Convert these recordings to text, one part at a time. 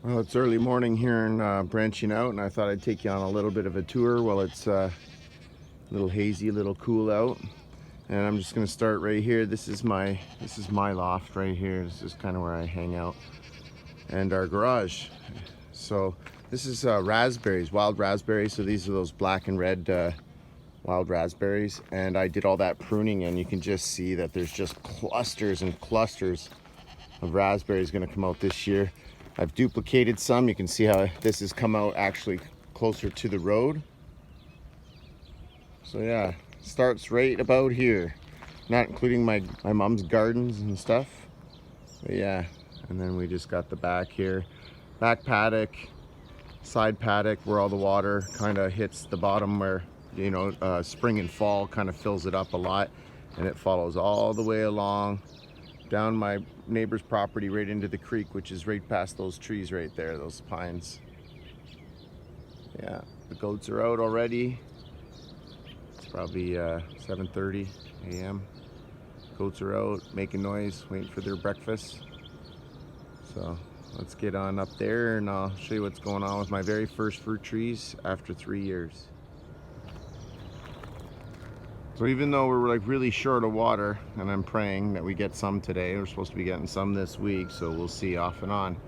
Well, it's early morning here in branching out, and I thought I'd take you on a little bit of a tour while it's a little hazy, a little cool out. And I'm just going to start right here. This is my loft right here. This is kind of where I hang out, and our garage. So this is raspberries, wild raspberries. So these are those black and red wild raspberries, and I did all that pruning, and you can just see that there's just clusters and clusters of raspberries going to come out this year. I've duplicated some. You can see how this has come out actually closer to the road. So yeah, starts right about here, not including my mom's gardens and stuff. But yeah, and then we just got the back here, back paddock, side paddock, where all the water kind of hits the bottom, where spring and fall kind of fills it up a lot, and it follows all the way along down my neighbor's property right into the creek, which is right past those trees right there, those pines. Yeah, the goats are out already. It's probably 7:30 a.m. Goats are out making noise, waiting for their breakfast. So let's get on up there and I'll show you what's going on with my very first fruit trees after 3 years. So even though we're like really short of water, and I'm praying that we get some today, we're supposed to be getting some this week, so we'll see off and on.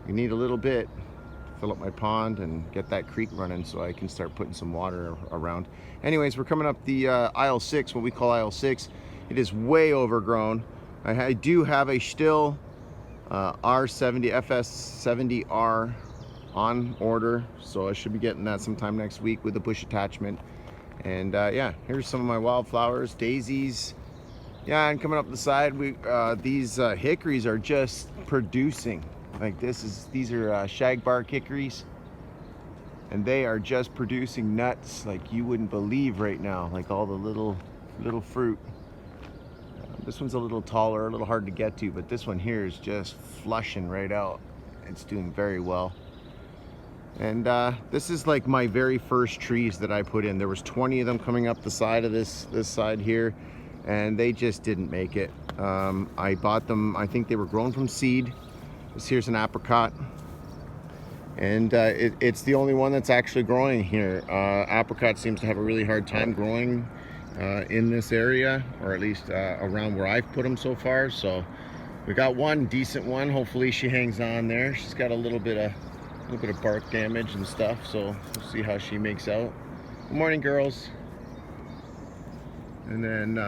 We need a little bit to fill up my pond and get that creek running so I can start putting some water around. Anyways, we're coming up the aisle 6, what we call aisle 6. It is way overgrown. I do have a still R70 FS70R on order, so I should be getting that sometime next week with a bush attachment. And yeah, here's some of my wildflowers, daisies. Yeah, and coming up the side, these hickories are just producing. Like these are shagbark hickories, and they are just producing nuts like you wouldn't believe right now. Like all the little fruit. This one's a little taller, a little hard to get to, but this one here is just flushing right out. It's doing very well. And this is like my very first trees that I put in. There was 20 of them coming up the side of this side here, and they just didn't make it. I bought them, I think they were grown from seed. This here's an apricot, and it's the only one that's actually growing here. Apricot seems to have a really hard time growing in this area, or at least around where I've put them so far. So we got one decent one. Hopefully she hangs on there. She's got a little bit of bark damage and stuff, so we'll see how she makes out. Good morning, girls. And then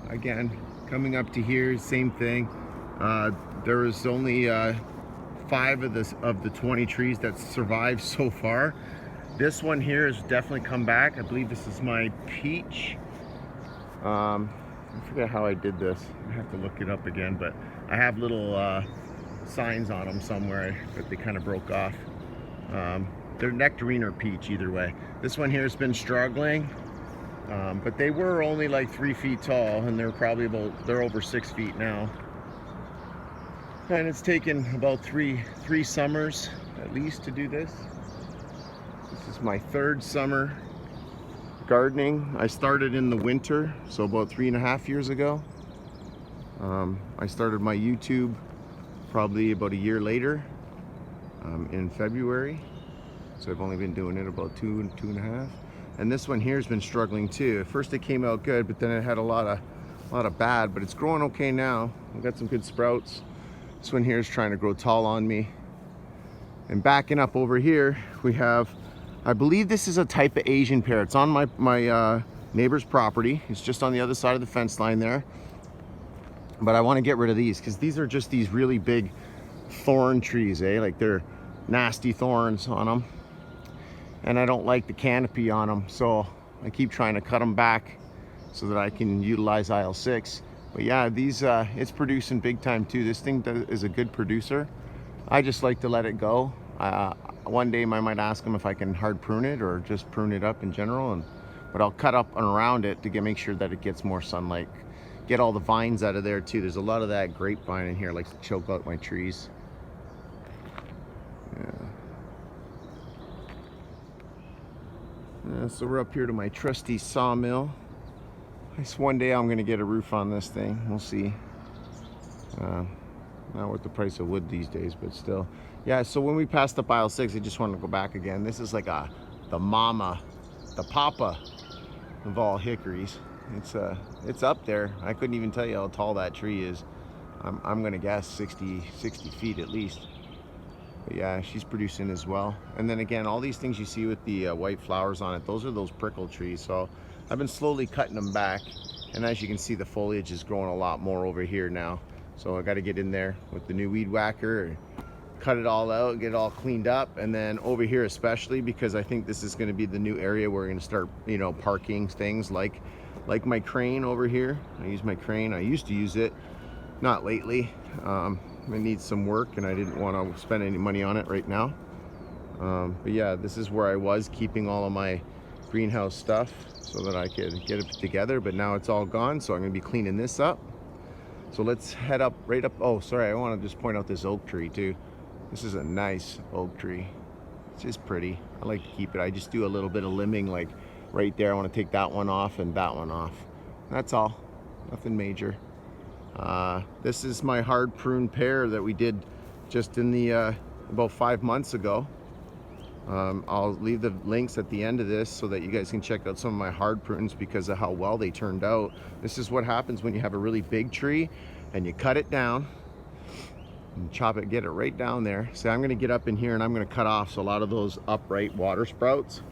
again, coming up to here, same thing. There was only 5 of the 20 trees that survived so far. This one here has definitely come back. I believe this is my peach. I forget how I did this. I have to look it up again, but I have little signs on them somewhere, but they kind of broke off. They're nectarine or peach, either way. This one here has been struggling, but they were only like 3 feet tall, and they're over 6 feet now. And it's taken about three summers at least to do this. This is my 3rd summer gardening. I started in the winter, so about 3.5 years ago. I started my YouTube probably about a year later, in February. So I've only been doing it about 2.5. And this one here has been struggling too. At first it came out good, but then it had a lot of bad, but it's growing okay now. I've got some good sprouts. This one here is trying to grow tall on me. And backing up over here, we have, I believe this is a type of Asian pear. It's on my neighbor's property. It's just on the other side of the fence line there. But I want to get rid of these because these are just these really big thorn trees, like they're nasty thorns on them, and I don't like the canopy on them, so I keep trying to cut them back so that I can utilize aisle 6. But yeah, these it's producing big time too. This thing is a good producer. I just like to let it go. One day I might ask them if I can hard prune it or just prune it up in general, but I'll cut up and around it to make sure that it gets more sunlight. Get all the vines out of there too. There's a lot of that grapevine in here, likes to choke out my trees. Yeah, so we're up here to my trusty sawmill. One day I'm gonna get a roof on this thing. We'll see. Not worth the price of wood these days, but still. Yeah, so when we passed up aisle 6, I just wanted to go back again. This is like the papa of all hickories. It's up there. I couldn't even tell you how tall that tree is. I'm gonna guess 60 feet at least. But yeah, she's producing as well. And then again, all these things you see with the white flowers on it, those are those prickle trees. So I've been slowly cutting them back. And as you can see, the foliage is growing a lot more over here now. So I got to get in there with the new weed whacker, cut it all out, get it all cleaned up. And then over here especially, because I think this is going to be the new area where we're going to start, you know, parking things like my crane over here. I use my crane. I used to use it, not lately. It needs some work and I didn't want to spend any money on it right now. But yeah, this is where I was keeping all of my greenhouse stuff so that I could get it together, but now it's all gone, so I'm going to be cleaning this up. So let's head up right up. Oh, sorry, I want to just point out this oak tree too. This is a nice oak tree. It's just pretty. I like to keep it. I just do a little bit of limbing, like right there. I want to take that one off and that one off. That's all. Nothing major. This is my hard prune pear that we did just in the about 5 months ago. I'll leave the links at the end of this so that you guys can check out some of my hard prunes because of how well they turned out. This is what happens when you have a really big tree and you cut it down and chop it, get it right down there. So I'm going to get up in here and I'm going to cut off a lot of those upright water sprouts.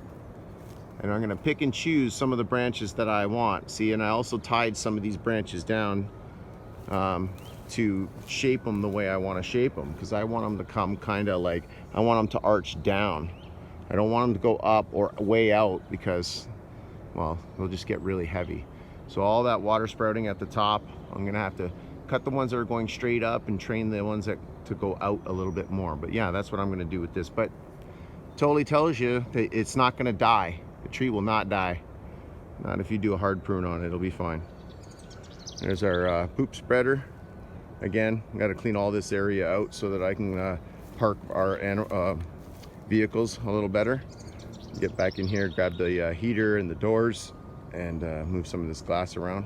And I'm going to pick and choose some of the branches that I want. See, and I also tied some of these branches down to shape them the way I want to shape them, because I want them to come kind of like, I want them to arch down. I don't want them to go up or way out because, well, they'll just get really heavy. So all that water sprouting at the top, I'm gonna have to cut the ones that are going straight up and train the ones that to go out a little bit more. But yeah, that's what I'm gonna do with this. But totally tells you that it's not gonna die. The tree will not die. Not if you do a hard prune on it, it'll be fine. There's our poop spreader. Again, got to clean all this area out so that I can park our vehicles a little better. Get back in here, grab the heater and the doors, and move some of this glass around.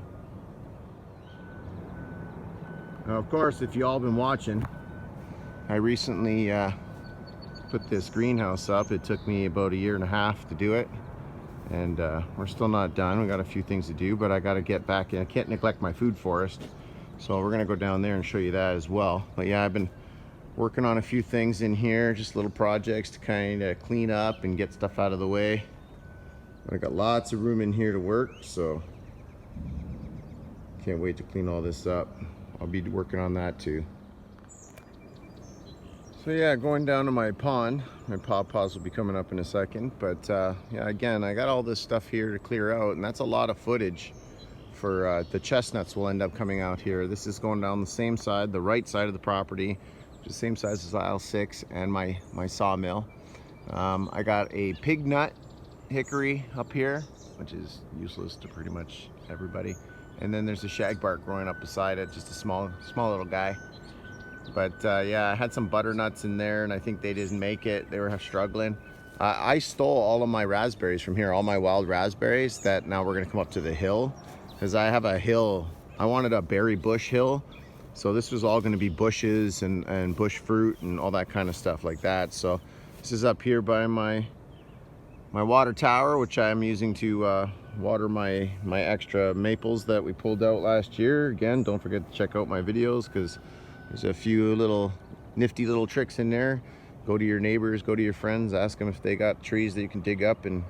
Now, of course, if you all been watching, I recently put this greenhouse up. It took me about 1.5 years to do it. And we're still not done. We got a few things to do, but I got to get back in. I can't neglect my food forest, so we're gonna go down there and show you that as well. But yeah, I've been working on a few things in here, just little projects to kind of clean up and get stuff out of the way. But I got lots of room in here to work, so can't wait to clean all this up. I'll be working on that too. So yeah, going down to my pond. My pawpaws will be coming up in a second, but yeah, again, I got all this stuff here to clear out, and that's a lot of footage for the chestnuts will end up coming out here. This is going down the same side, the right side of the property, the same size as aisle 6 and my sawmill. I got a pig nut hickory up here, which is useless to pretty much everybody. And then there's a shagbark growing up beside it, just a small little guy. But yeah, I had some butternuts in there and I think they didn't make it. They were struggling. I stole all of my raspberries from here, all my wild raspberries that now we're gonna come up to the hill, because I have a hill. I wanted a berry bush hill. So this was all gonna be bushes and bush fruit and all that kind of stuff like that. So this is up here by my water tower, which I'm using to water my extra maples that we pulled out last year. Again, don't forget to check out my videos because there's a few little nifty little tricks in there. Go to your neighbors, go to your friends, ask them if they got trees that you can dig up and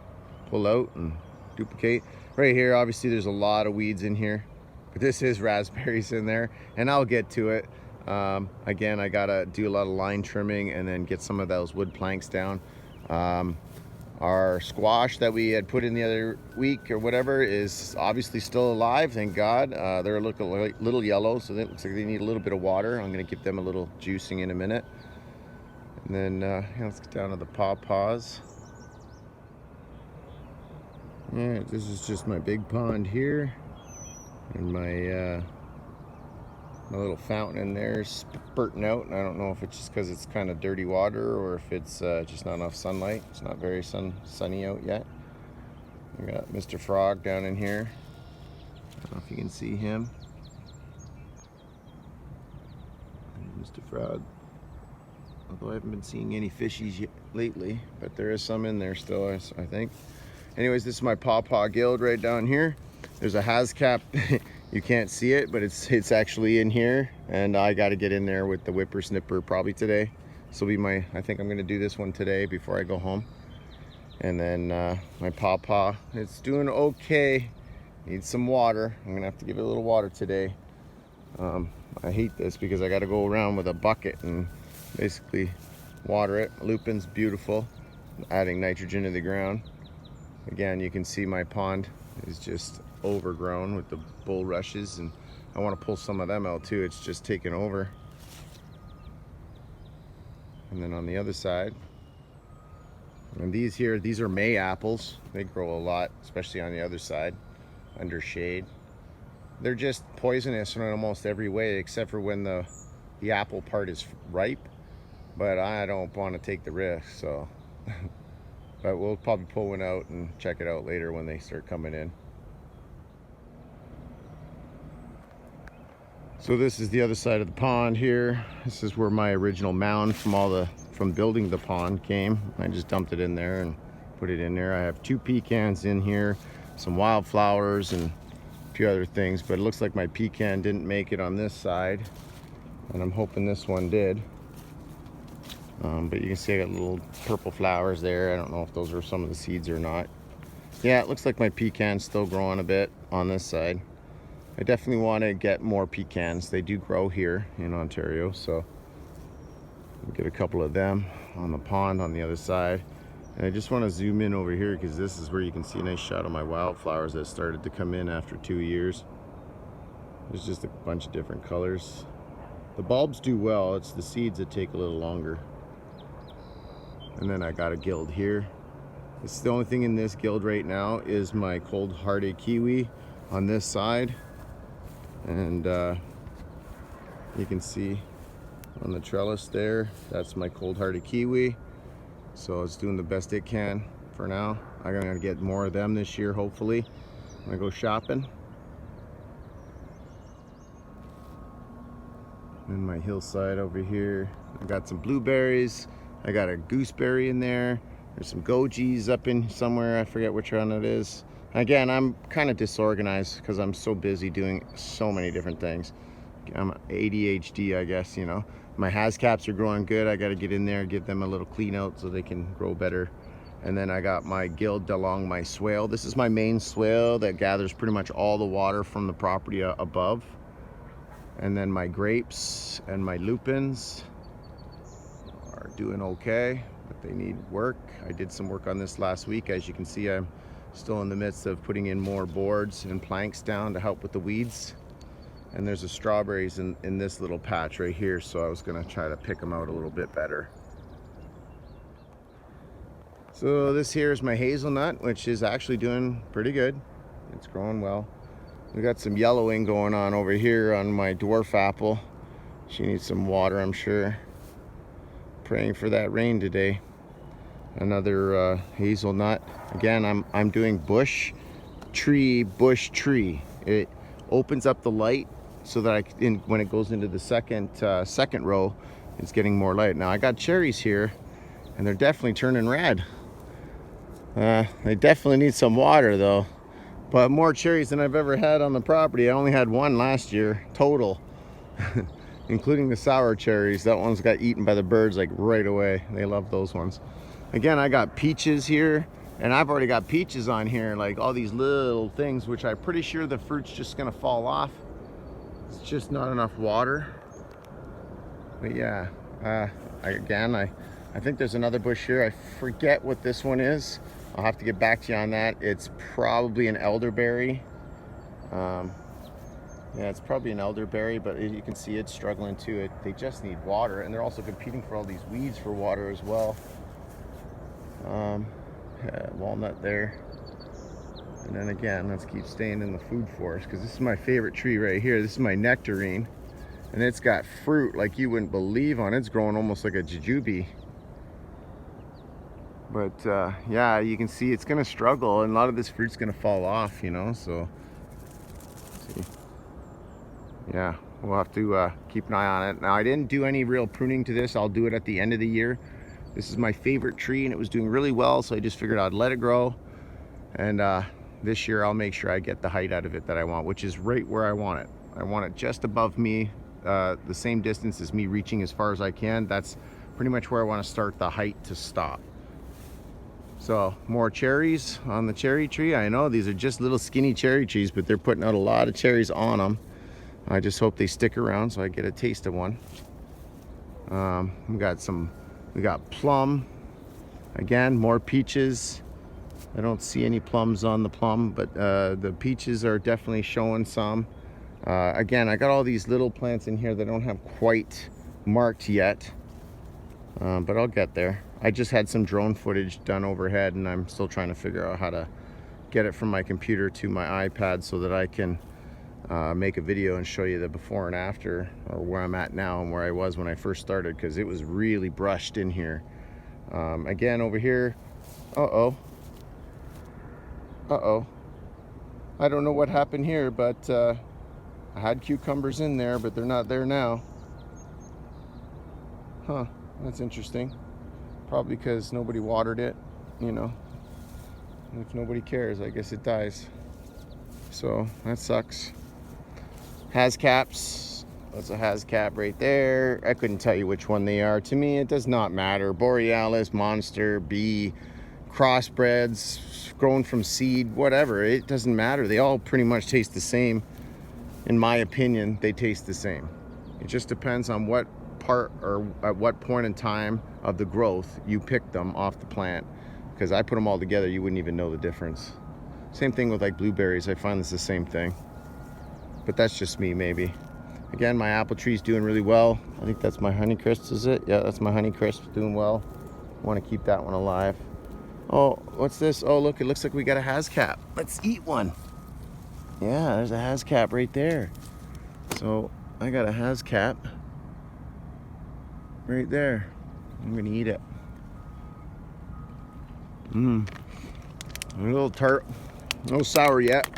pull out and duplicate. Right here, obviously there's a lot of weeds in here, but this is raspberries in there, and I'll get to it. Again, I gotta do a lot of line trimming and then get some of those wood planks down. Our squash that we had put in the other week or whatever is obviously still alive, thank God. They're looking a little yellow, so it looks like they need a little bit of water. I'm gonna give them a little juicing in a minute. And then yeah, let's get down to the pawpaws. Yeah, this is just my big pond here, and my little fountain in there is spurting out, and I don't know if it's just because it's kind of dirty water or if it's just not enough sunlight. It's not very sunny out yet. We got Mr. Frog down in here. I don't know if you can see him. Mr. Frog. Although I haven't been seeing any fishies yet lately, but there is some in there still, I think. Anyways, this is my pawpaw guild right down here. There's a hascap. You can't see it, but it's actually in here, and I got to get in there with the whippersnipper probably today. This will be my, I think I'm going to do this one today before I go home. And then my pawpaw, it's doing okay. Needs some water. I'm gonna have to give it a little water today. I hate this because I got to go around with a bucket and basically water it. Lupin's beautiful, adding nitrogen to the ground. Again, you can see my pond is just overgrown with the bulrushes, and I want to pull some of them out too. It's just taken over. And then on the other side, and these here, these are May apples. They grow a lot, especially on the other side, under shade. They're just poisonous in almost every way, except for when the apple part is ripe. But I don't want to take the risk, so. But we'll probably pull one out and check it out later when they start coming in. So this is the other side of the pond here. This is where my original mound from building the pond came. I just dumped it in there and put it in there. I have 2 pecans in here, some wildflowers and a few other things, but it looks like my pecan didn't make it on this side, and I'm hoping this one did. But you can see I got little purple flowers there. I don't know if those are some of the seeds or not. Yeah, it looks like my pecan's still growing a bit on this side. I definitely want to get more pecans. They do grow here in Ontario, so we'll get a couple of them on the pond on the other side. And I just want to zoom in over here because this is where you can see a nice shot of my wildflowers that started to come in after 2 years. There's just a bunch of different colors. The bulbs do well, it's the seeds that take a little longer. And then I got a guild here. It's the only thing in this guild right now is my cold-hearted kiwi on this side. And you can see on the trellis there, that's my cold-hearted kiwi. So it's doing the best it can for now. I'm gonna get more of them this year, hopefully. I'm gonna go shopping. And my hillside over here, I got some blueberries. I got a gooseberry in there. There's some gojis up in somewhere. I forget which one it is. Again, I'm kind of disorganized because I'm so busy doing so many different things. I'm ADHD, I guess, you know. My hascaps are growing good. I got to get in there, give them a little clean out so they can grow better. And then I got my guild along my swale. This is my main swale that gathers pretty much all the water from the property above. And then my grapes and my lupins are doing okay, but they need work. I did some work on this last week. As you can see, I'm still in the midst of putting in more boards and planks down to help with the weeds. And there's the strawberries in this little patch right here, so I was gonna try to pick them out a little bit better. So this here is my hazelnut, which is actually doing pretty good. It's growing well. We got some yellowing going on over here on my dwarf apple. She needs some water, I'm sure. Praying for that rain today. Another hazelnut. Again, I'm doing bush tree. It opens up the light so that when it goes into the second row, it's getting more light. Now I got cherries here, and they're definitely turning red. They definitely need some water though. But more cherries than I've ever had on the property. I only had one last year total, including the sour cherries. That one's got eaten by the birds like right away. They love those ones. Again, I got peaches here, and I've already got peaches on here, like all these little things, which I'm pretty sure the fruit's just gonna fall off. It's just not enough water. But yeah, I think there's another bush here. I forget what this one is. I'll have to get back to you on that. It's probably an elderberry. Yeah, it's probably an elderberry, but you can see it's struggling too. They just need water, and they're also competing for all these weeds for water as well. Yeah, walnut there. And then again, let's keep staying in the food forest, because this is my favorite tree right here. This is my nectarine, and it's got fruit like you wouldn't believe on it. It's growing almost like a jujube. But yeah, you can see it's gonna struggle, and a lot of this fruit's gonna fall off, you know. So let's see. Yeah, we'll have to keep an eye on it. Now, I didn't do any real pruning to this. I'll do it at the end of the year. This is my favorite tree and it was doing really well, so I just figured I'd let it grow. And this year I'll make sure I get the height out of it that I want, which is right where I want it. I want it just above me, the same distance as me reaching as far as I can. That's pretty much where I want to start the height to stop. So more cherries on the cherry tree. I know these are just little skinny cherry trees, but they're putting out a lot of cherries on them. I just hope they stick around so I get a taste of one. We got plum. Again, more peaches. I don't see any plums on the plum, but the peaches are definitely showing some. Again, I got all these little plants in here that don't have quite marked yet, but I'll get there. I just had some drone footage done overhead and I'm still trying to figure out how to get it from my computer to my iPad so that I can make a video and show you the before and after, or where I'm at now and where I was when I first started, because it was really brushed in here. Again, over here, uh-oh. I don't know what happened here, but I had cucumbers in there, but they're not there now. Huh, that's interesting. Probably because nobody watered it, you know. And if nobody cares, I guess it dies. So that sucks. Hascaps. That's a hascap right there. I couldn't tell you which one they are. To me, it does not matter. Borealis, Monster, Bee, crossbreds, grown from seed, whatever. It doesn't matter. They all pretty much taste the same. In my opinion, they taste the same. It just depends on what part or at what point in time of the growth you pick them off the plant, because I put them all together, you wouldn't even know the difference. Same thing with like blueberries. I find it's the same thing, but that's just me, maybe. Again, my apple tree's doing really well. I think that's my Honeycrisp, is it? Yeah, that's my Honeycrisp, doing well. I want to keep that one alive. Oh, what's this? Oh, look, it looks like we got a hascap. Let's eat one. Yeah, there's a hascap right there. So I got a hascap right there. I'm gonna eat it. A little tart, no sour yet.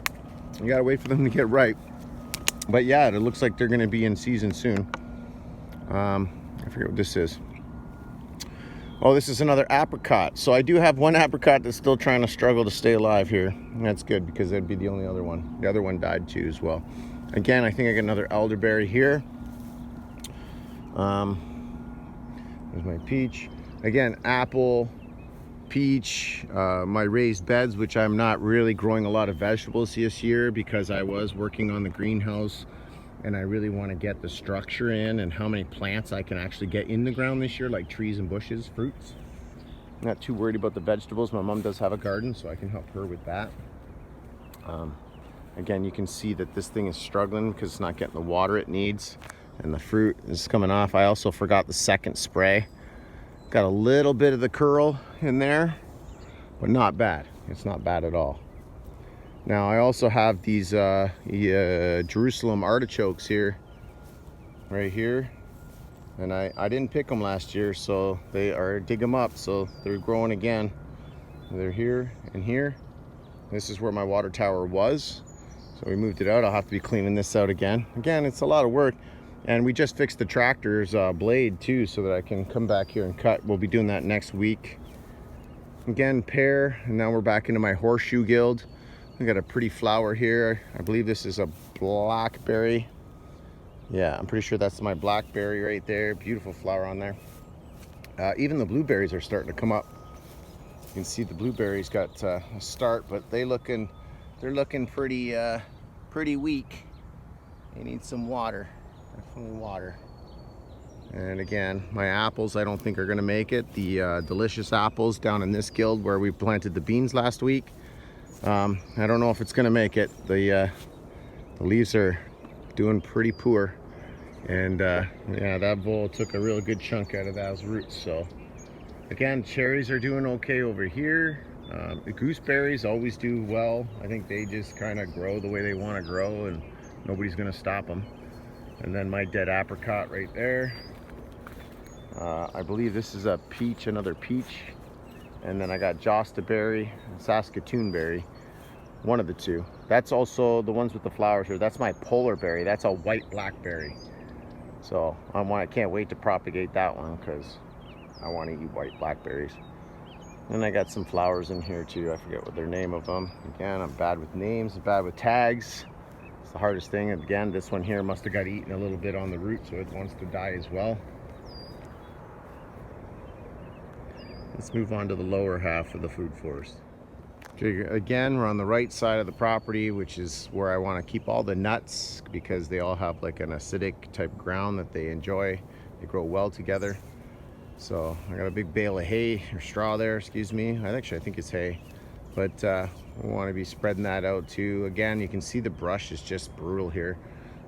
You gotta wait for them to get ripe. But yeah, it looks like they're gonna be in season soon. I forget what this is. Oh, this is another apricot. So I do have one apricot that's still trying to struggle to stay alive here. And that's good, because that'd be the only other one. The other one died too as well. Again, I think I got another elderberry here. There's my peach. Again, apple, peach, my raised beds, which I'm not really growing a lot of vegetables this year because I was working on the greenhouse and I really want to get the structure in and how many plants I can actually get in the ground this year, like trees and bushes, fruits. Not too worried about the vegetables. My mom does have a garden, so I can help her with that. Again, you can see that this thing is struggling because it's not getting the water it needs, and the fruit is coming off. I also forgot the second spray. Got a little bit of the curl in there, but not bad. It's not bad at all. Now I also have these Jerusalem artichokes here, right here, and I didn't pick them last year, so they are, dig them up, so they're growing again. They're here and here. This is where my water tower was, so we moved it out. I'll have to be cleaning this out again. Again, it's a lot of work. And we just fixed the tractor's blade too, so that I can come back here and cut. We'll be doing that next week. Again, pear, and now we're back into my horseshoe guild. We got a pretty flower here. I believe this is a blackberry. Yeah, I'm pretty sure that's my blackberry right there. Beautiful flower on there. Even the blueberries are starting to come up. You can see the blueberries got a start, but they're looking pretty weak. They need some water. Definitely water. And again, my apples I don't think are gonna make it. The delicious apples down in this guild where we planted the beans last week, I don't know if it's gonna make it. The leaves are doing pretty poor, and yeah, that bull took a real good chunk out of those roots. So again, cherries are doing okay over here. The gooseberries always do well. I think they just kind of grow the way they want to grow, and nobody's gonna stop them. And then my dead apricot right there. I believe this is a peach, another peach. And then I got Josta berry and Saskatoon berry. One of the two. That's also the ones with the flowers here. That's my polar berry. That's a white blackberry. So I can't wait to propagate that one because I want to eat white blackberries. And I got some flowers in here too. I forget what their name of them. Again, I'm bad with names, I'm bad with tags. It's the hardest thing. And again, this one here must have got eaten a little bit on the root, so it wants to die as well. Let's move on to the lower half of the food forest. Okay, again, we're on the right side of the property, which is where I want to keep all the nuts because they all have like an acidic type ground that they enjoy. They grow well together. So I got a big bale of hay or straw there, excuse me. I think it's hay, but we want to be spreading that out too. Again, you can see the brush is just brutal here.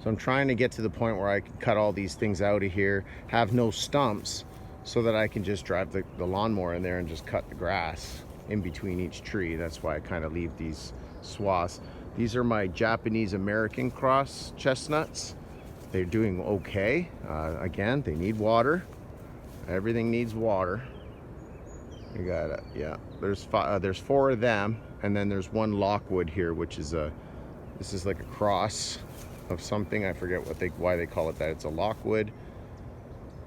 So I'm trying to get to the point where I can cut all these things out of here, have no stumps, so that I can just drive the lawnmower in there and just cut the grass in between each tree. That's why I kind of leave these swaths. These are my Japanese American cross chestnuts. They're doing okay. Again, they need water. Everything needs water. You got it. Yeah. There's 4 of them, and then there's one Lockwood here, which is this is like a cross of something. I forget why they call it that. It's a Lockwood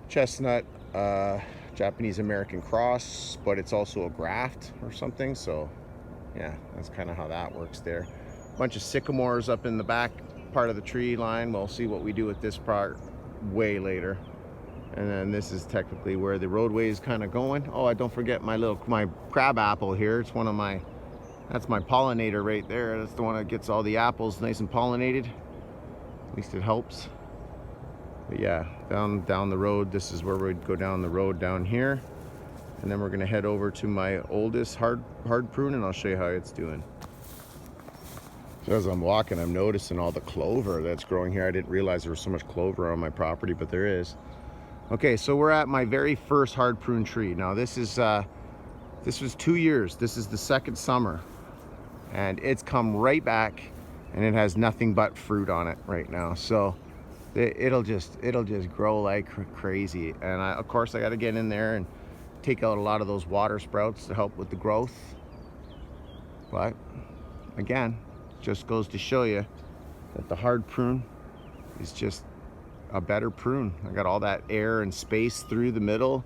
chestnut, Japanese American cross, but it's also a graft or something. So yeah, that's kind of how that works there. Bunch of sycamores up in the back part of the tree line. We'll see what we do with this part way later. And then this is technically where the roadway is kind of going. Oh, I don't forget my crab apple here. It's one of that's my pollinator right there. That's the one that gets all the apples nice and pollinated. At least it helps. But yeah, down the road, this is where we'd go down the road down here. And then we're gonna head over to my oldest hard prune, and I'll show you how it's doing. So as I'm walking, I'm noticing all the clover that's growing here. I didn't realize there was so much clover on my property, but there is. Okay, so we're at my very first hard prune tree. Now this was 2 years. This is the second summer, and it's come right back, and it has nothing but fruit on it right now. So it'll just grow like crazy. And of course I got to get in there and take out a lot of those water sprouts to help with the growth. But again, just goes to show you that the hard prune is just a better prune. I got all that air and space through the middle,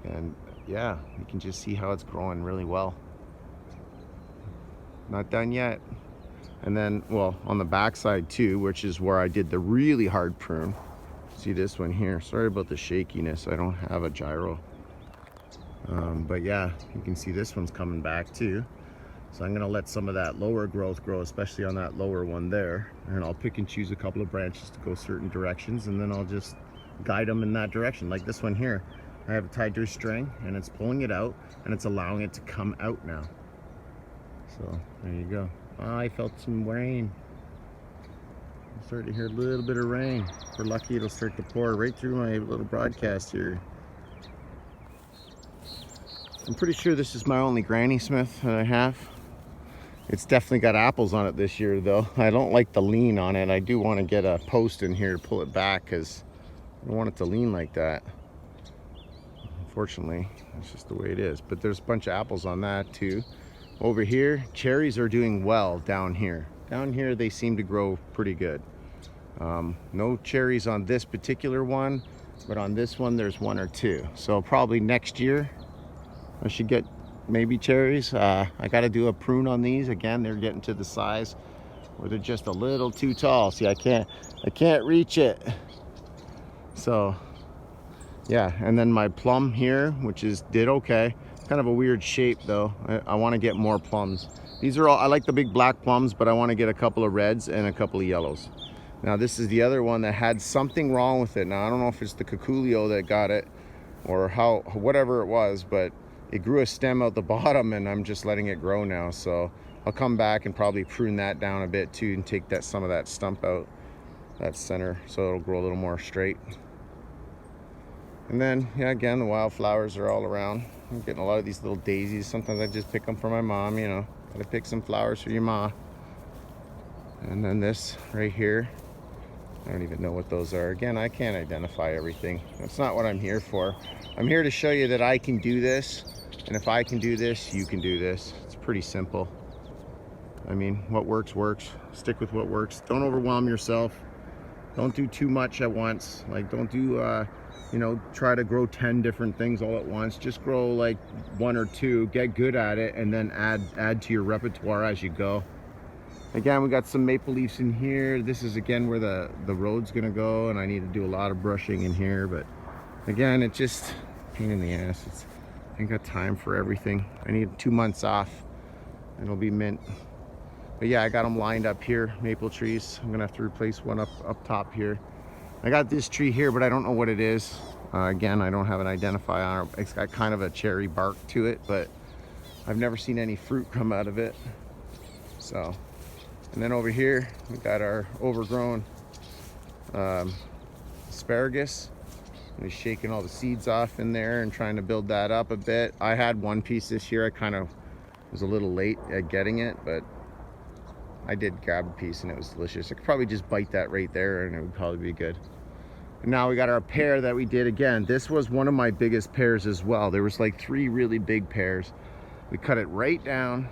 and yeah, you can just see how it's growing really well. Not done yet. And then, well, on the back side too, which is where I did the really hard prune. See this one here. Sorry about the shakiness. I don't have a gyro. But yeah, you can see this one's coming back too. So I'm gonna let some of that lower growth grow, especially on that lower one there. And I'll pick and choose a couple of branches to go certain directions, and then I'll just guide them in that direction. Like this one here, I have it tied to a string, and it's pulling it out, and it's allowing it to come out now. So there you go. Oh, I felt some rain. I'm starting to hear a little bit of rain. If we're lucky, it'll start to pour right through my little broadcast here. I'm pretty sure this is my only Granny Smith that I have. It's definitely got apples on it this year though. I don't like the lean on it. I do want to get a post in here to pull it back because I don't want it to lean like that. Unfortunately, that's just the way it is. But there's a bunch of apples on that too. Over here, cherries are doing well down here. Down here they seem to grow pretty good. No cherries on this particular one, but on this one there's 1 or 2. So probably next year I should get maybe cherries. I got to do a prune on these. Again, they're getting to the size where they're just a little too tall. See, I can't reach it. So yeah, and then my plum here, which did okay. Kind of a weird shape though. I want to get more plums. These are all, I like the big black plums, but I want to get a couple of reds and a couple of yellows. Now this is the other one that had something wrong with it. Now I don't know if it's the cuculio that got it or whatever it was, but it grew a stem out the bottom, and I'm just letting it grow now. So I'll come back and probably prune that down a bit too, and take some of that stump out, that center, so it'll grow a little more straight. And then, yeah, again, the wildflowers are all around. I'm getting a lot of these little daisies. Sometimes I just pick them for my mom, you know. Gotta pick some flowers for your ma. And then this right here, I don't even know what those are. Again, I can't identify everything. That's not what I'm here for. I'm here to show you that I can do this. And if I can do this, you can do this. It's pretty simple. I mean, what works, works. Stick with what works. Don't overwhelm yourself. Don't do too much at once. Like, don't do, you know, try to grow 10 different things all at once. Just grow like 1 or 2, get good at it, and then add to your repertoire as you go. Again, we got some maple leaves in here. This is again where the road's gonna go, and I need to do a lot of brushing in here, but again, it's just a pain in the ass. I ain't got time for everything. I need 2 months off and it'll be mint. But yeah, I got them lined up here, maple trees. I'm gonna have to replace one up top here. I got this tree here, but I don't know what it is. Again, I don't have an identifier on it. It's got kind of a cherry bark to it, but I've never seen any fruit come out of it. So, and then over here, we got our overgrown asparagus. I'm shaking all the seeds off in there and trying to build that up a bit. I had one piece this year. I kind of was a little late at getting it, but I did grab a piece and it was delicious. I could probably just bite that right there and it would probably be good. And now we got our pear that we did again. This was one of my biggest pears as well. There was like 3 really big pears. We cut it right down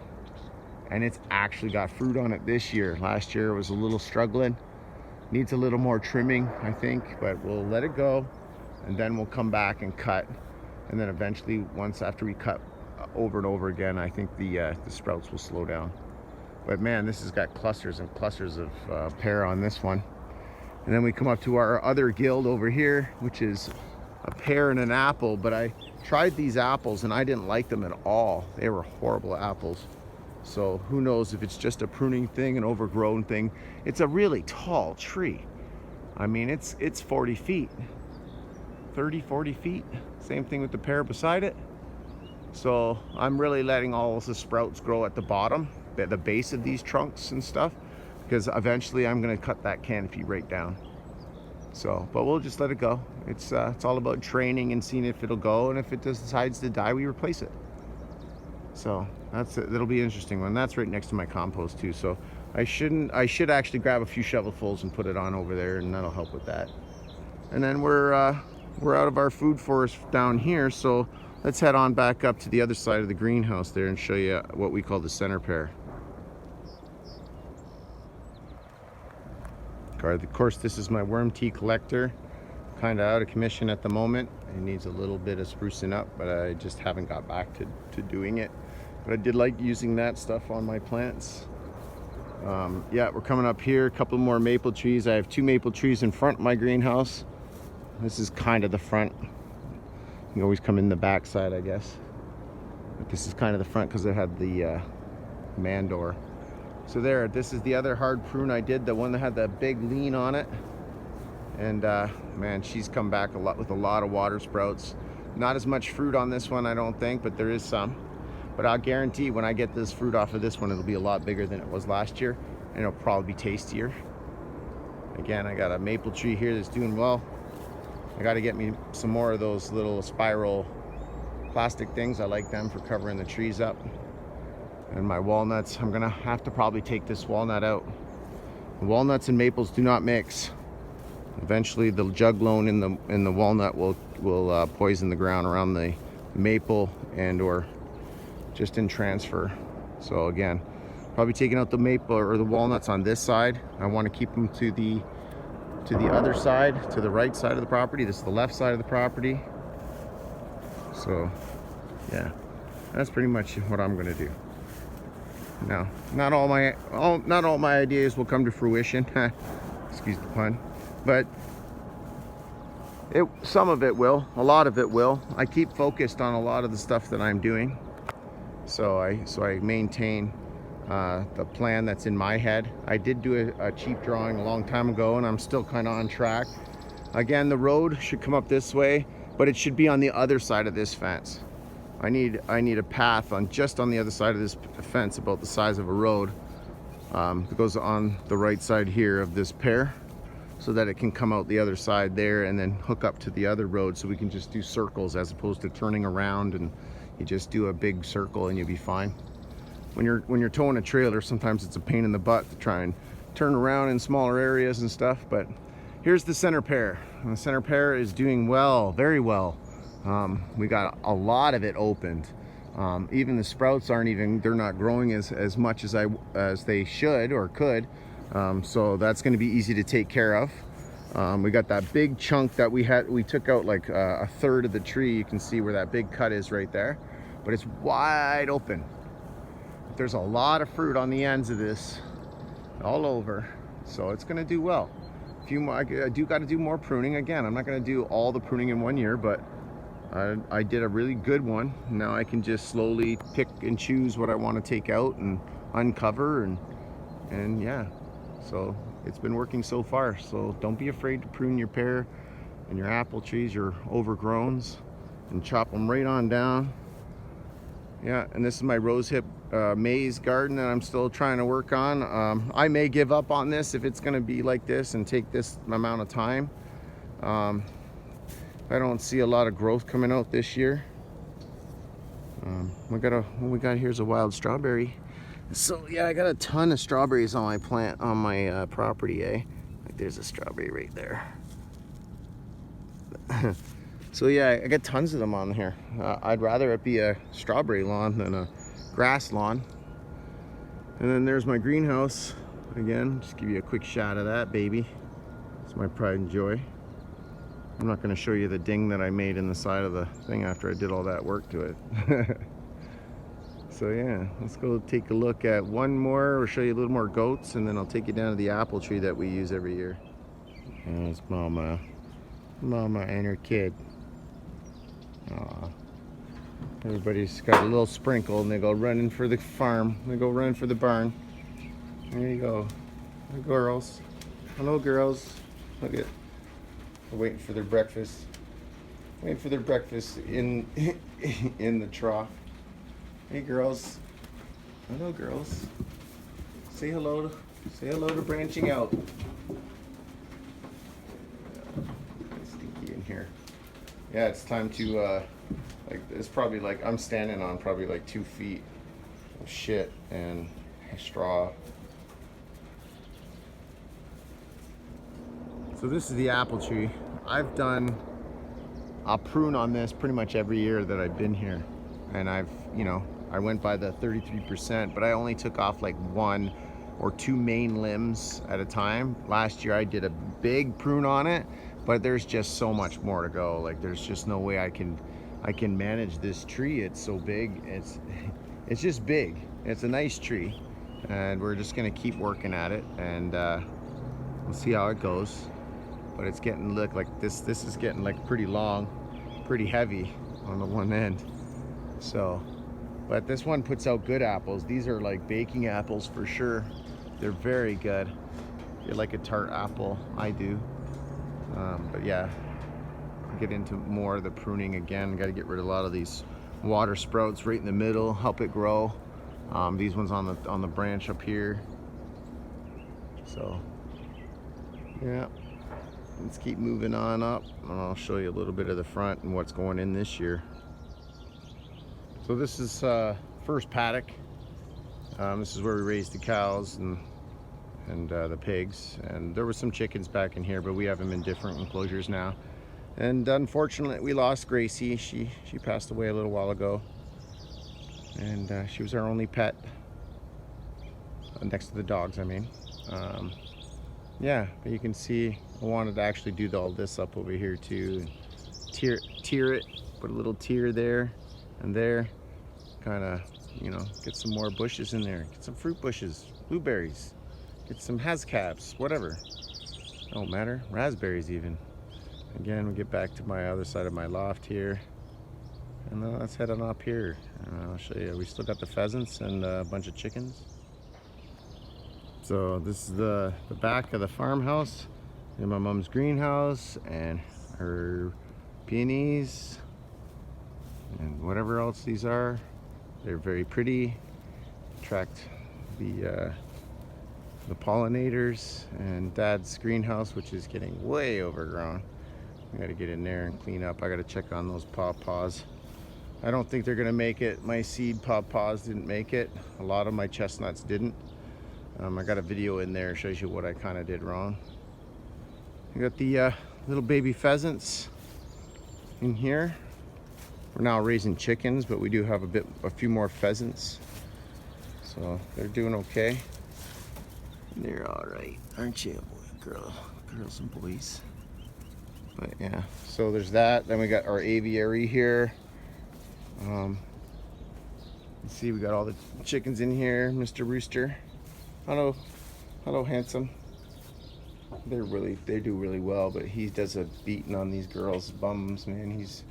and it's actually got fruit on it this year. Last year it was a little struggling. Needs a little more trimming, I think, but we'll let it go and then we'll come back and cut. And then eventually, once after we cut over and over again, I think the sprouts will slow down. But man, this has got clusters and clusters of pear on this one. And then we come up to our other guild over here, which is a pear and an apple. But I tried these apples and I didn't like them at all. They were horrible apples. So who knows if it's just a pruning thing, an overgrown thing. It's a really tall tree. I mean, it's 40 feet, 30, 40 feet. Same thing with the pear beside it. So I'm really letting all the sprouts grow at the bottom, at the base of these trunks and stuff, because eventually I'm gonna cut that canopy right down. So, but we'll just let it go. It's all about training and seeing if it'll go, and if it decides to die, we replace it. So that's it. It'll be an interesting one. That's right next to my compost too. So I should actually grab a few shovelfuls and put it on over there, and that'll help with that. And then we're out of our food forest down here, so let's head on back up to the other side of the greenhouse there and show you what we call the center pear. Of course, this is my worm tea collector. Kind of out of commission at the moment. It needs a little bit of sprucing up, but I just haven't got back to doing it. But I did like using that stuff on my plants. Yeah, we're coming up here, a couple more maple trees. I have 2 maple trees in front of my greenhouse. This is kind of the front. You can always come in the back side, I guess. But this is kind of the front because it had the man door. So there, this is the other hard prune I did, the one that had the big lean on it. And man, she's come back with a lot of water sprouts. Not as much fruit on this one, I don't think, but there is some. But I'll guarantee when I get this fruit off of this one, it'll be a lot bigger than it was last year, and it'll probably be tastier. Again, I got a maple tree here that's doing well. I got to get me some more of those little spiral plastic things. I like them for covering the trees up. And my walnuts, I'm gonna have to probably take this walnut out. Walnuts and maples do not mix. Eventually the juglone in the walnut will poison the ground around the maple and or just in transfer. So again, probably taking out the maple or the walnuts on this side. I want to keep them to the other side, to the right side of the property. This is the left side of the property. So yeah, that's pretty much what I'm gonna do. Now, not all my ideas will come to fruition. Excuse the pun. But some of it will, a lot of it will. I keep focused on a lot of the stuff that I'm doing. So I maintain the plan that's in my head. I did do a cheap drawing a long time ago, and I'm still kind of on track. Again, the road should come up this way, but it should be on the other side of this fence. I need a path just on the other side of this fence, about the size of a road, that goes on the right side here of this pear, so that it can come out the other side there and then hook up to the other road, so we can just do circles as opposed to turning around, and you just do a big circle and you'll be fine. When you're towing a trailer, sometimes it's a pain in the butt to try and turn around in smaller areas and stuff. But here's the center pear, and the center pear is doing well, very well. We got a lot of it opened. Even the sprouts aren't even, they're not growing as much as they should or could. So that's going to be easy to take care of. We got that big chunk that we took out like a third of the tree. You can see where that big cut is right there, but it's wide open. There's a lot of fruit on the ends of this all over, so it's going to do well. I do got to do more pruning. Again, I'm not going to do all the pruning in one year, but I did a really good one. Now I can just slowly pick and choose what I want to take out and uncover, and yeah, so it's been working so far. So don't be afraid to prune your pear and your apple trees, your overgrowns, and chop them right on down. Yeah, and this is my rosehip maize garden that I'm still trying to work on. I may give up on this if it's going to be like this and take this amount of time. I don't see a lot of growth coming out this year. What we got here is a wild strawberry. So yeah, I got a ton of strawberries on my plant, on my property, eh? Like there's a strawberry right there. So yeah, I got tons of them on here. I'd rather it be a strawberry lawn than a grass lawn. And then there's my greenhouse. Again, just give you a quick shot of that baby. It's my pride and joy. I'm not going to show you the ding that I made in the side of the thing after I did all that work to it. So yeah, let's go take a look at one more. I'll show you a little more goats, and then I'll take you down to the apple tree that we use every year. There's Mama and her kid. Aww. Everybody's got a little sprinkle and they go running for the farm. They go running for the barn. There you go. The girls. Hello, girls. Look at. They're waiting for their breakfast. Waiting for their breakfast in the trough. Hey, girls. Hello, girls. Say hello. Say hello to branching out. It's stinky in here. Yeah, it's time to like, it's probably like, I'm standing on probably like 2 feet of shit and straw. So this is the apple tree. I've done a prune on this pretty much every year that I've been here, and I've, you know, I went by the 33%, but I only took off like 1 or 2 main limbs at a time. Last year I did a big prune on it, but there's just so much more to go. Like there's just no way I can manage this tree. It's so big. It's just big. It's a nice tree, and we're just gonna keep working at it, and we'll see how it goes. But it's getting, look, like this is getting like pretty long, pretty heavy on the one end. So, but this one puts out good apples. These are like baking apples for sure. They're very good. You like a tart apple? I do. But yeah, I'll get into more of the pruning again. Got to get rid of a lot of these water sprouts right in the middle, help it grow. These ones on the branch up here. So yeah, let's keep moving on up, and I'll show you a little bit of the front and what's going in this year. So this is first paddock. This is where we raised the cows and the pigs, and there were some chickens back in here, but we have them in different enclosures now. And unfortunately we lost Gracie. She passed away a little while ago, and she was our only pet, next to the dogs, I mean. Yeah, but you can see I wanted to actually do all this up over here too, and tier it, put a little tier there and there, kind of, you know, get some more bushes in there, get some fruit bushes, blueberries, get some hascaps, whatever, don't matter, raspberries even. Again, we get back to my other side of my loft here, and then let's head on up here. I'll show you. We still got the pheasants and a bunch of chickens. So this is the back of the farmhouse, and my mom's greenhouse and her peonies and whatever else these are. They're very pretty, attract the pollinators. And Dad's greenhouse, which is getting way overgrown. I gotta get in there and clean up. I gotta check on those pawpaws. I don't think they're gonna make it. My seed pawpaws didn't make it. A lot of my chestnuts didn't. I got a video in there, shows you what I kind of did wrong. I got the little baby pheasants in here. We're now raising chickens, but we do have a few more pheasants. So they're doing okay. They're all right, aren't you, girls and boys? But yeah, so there's that. Then we got our aviary here. You see, we got all the chickens in here. Mr. Rooster, hello, handsome. They do really well, but he does a beating on these girls' bums, man. He's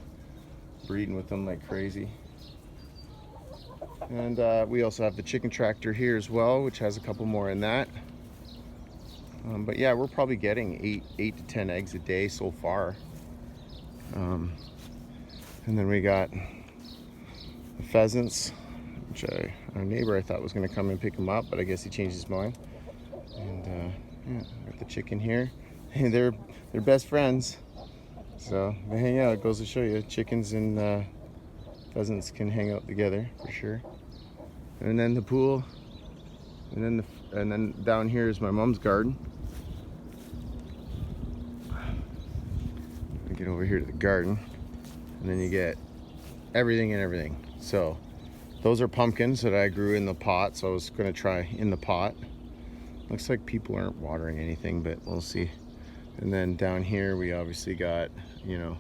breeding with them like crazy. And we also have the chicken tractor here as well, which has a couple more in that. But yeah, we're probably getting 8 to 10 eggs a day so far. And then we got the pheasants, which our neighbor I thought was going to come and pick them up, but I guess he changed his mind. And yeah, got the chicken here. Hey, they're best friends, so they hang out. It goes to show you, chickens and pheasants can hang out together for sure. And then the pool, and then down here is my mom's garden. Get over here to the garden, and then you get everything and everything. So those are pumpkins that I grew in the pot, so I was going to try in the pot. Looks like people aren't watering anything, but we'll see. And then down here we obviously got, you know,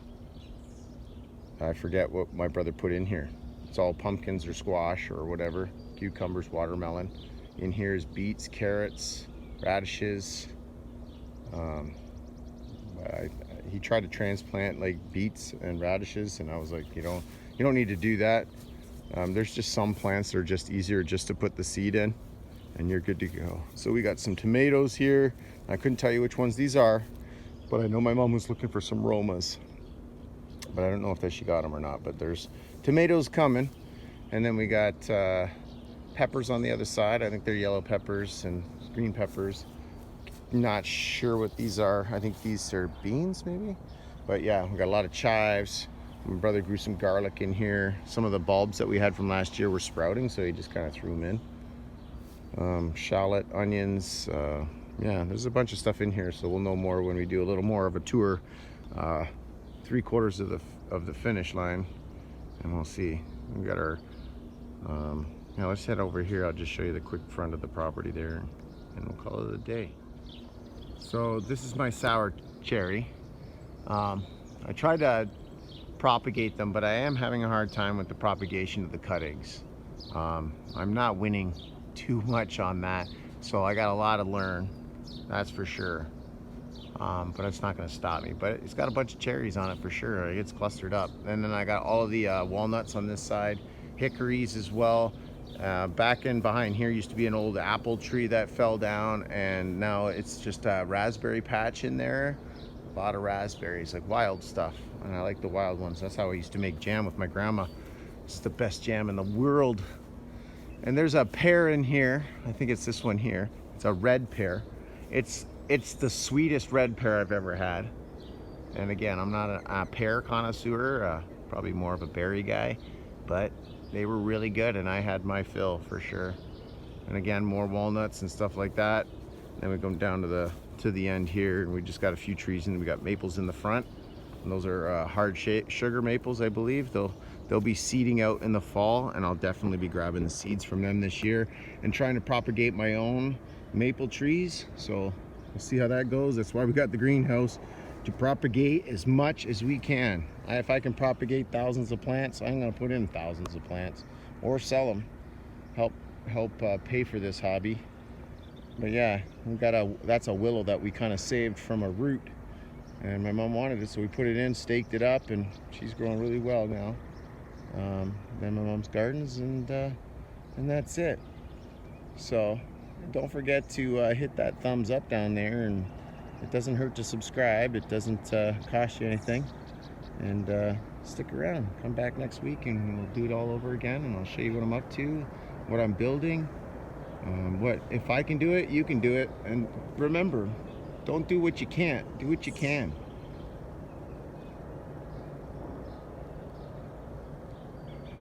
I forget what my brother put in here. It's all pumpkins or squash or whatever, cucumbers, watermelon. In here is beets, carrots, radishes. He tried to transplant like beets and radishes, and I was like, you don't need to do that. There's just some plants that are just easier just to put the seed in, and you're good to go. So we got some tomatoes here. I couldn't tell you which ones these are, but I know my mom was looking for some Romas, but I don't know if she got them or not. But there's tomatoes coming, and then we got peppers on the other side. I think they're yellow peppers and green peppers. Not sure what these are. I think these are beans maybe, but yeah, we got a lot of chives. My brother grew some garlic in here. Some of the bulbs that we had from last year were sprouting, so he just kind of threw them in. Shallot, onions, yeah, there's a bunch of stuff in here, so we'll know more when we do a little more of a tour, 3/4 of the finish line, and we'll see. We got our now let's head over here. I'll just show you the quick front of the property there, and we'll call it a day. So this is my sour cherry. I tried to propagate them, but I am having a hard time with the propagation of the cuttings. I'm not winning too much on that, so I got a lot to learn, that's for sure. But it's not going to stop me. But it's got a bunch of cherries on it for sure. It's clustered up. And then I got all of the walnuts on this side, hickories as well. Back in behind here used to be an old apple tree that fell down, and now it's just a raspberry patch in there. A lot of raspberries, like wild stuff, and I like the wild ones. That's how I used to make jam with my grandma. It's the best jam in the world. And there's a pear in here. I think it's this one here. It's a red pear. It's the sweetest red pear I've ever had. And again, I'm not a pear connoisseur, probably more of a berry guy, but they were really good, and I had my fill for sure. And again, more walnuts and stuff like that. Then we come down to the end here, and we just got a few trees, and we got maples in the front, and those are hard sugar maples, I believe. They'll be seeding out in the fall, and I'll definitely be grabbing the seeds from them this year and trying to propagate my own maple trees. So we'll see how that goes. That's why we got the greenhouse, to propagate as much as we can. If I can propagate thousands of plants, I'm going to put in thousands of plants or sell them, help pay for this hobby. But yeah, that's a willow that we kind of saved from a root, and my mom wanted it, so we put it in, staked it up, and she's growing really well now. Then my mom's gardens, and that's it. So don't forget to hit that thumbs up down there, and it doesn't hurt to subscribe. It doesn't cost you anything. And stick around. Come back next week, and we'll do it all over again, and I'll show you what I'm up to, what I'm building. If I can do it, you can do it. And remember, don't do what you can't. Do what you can.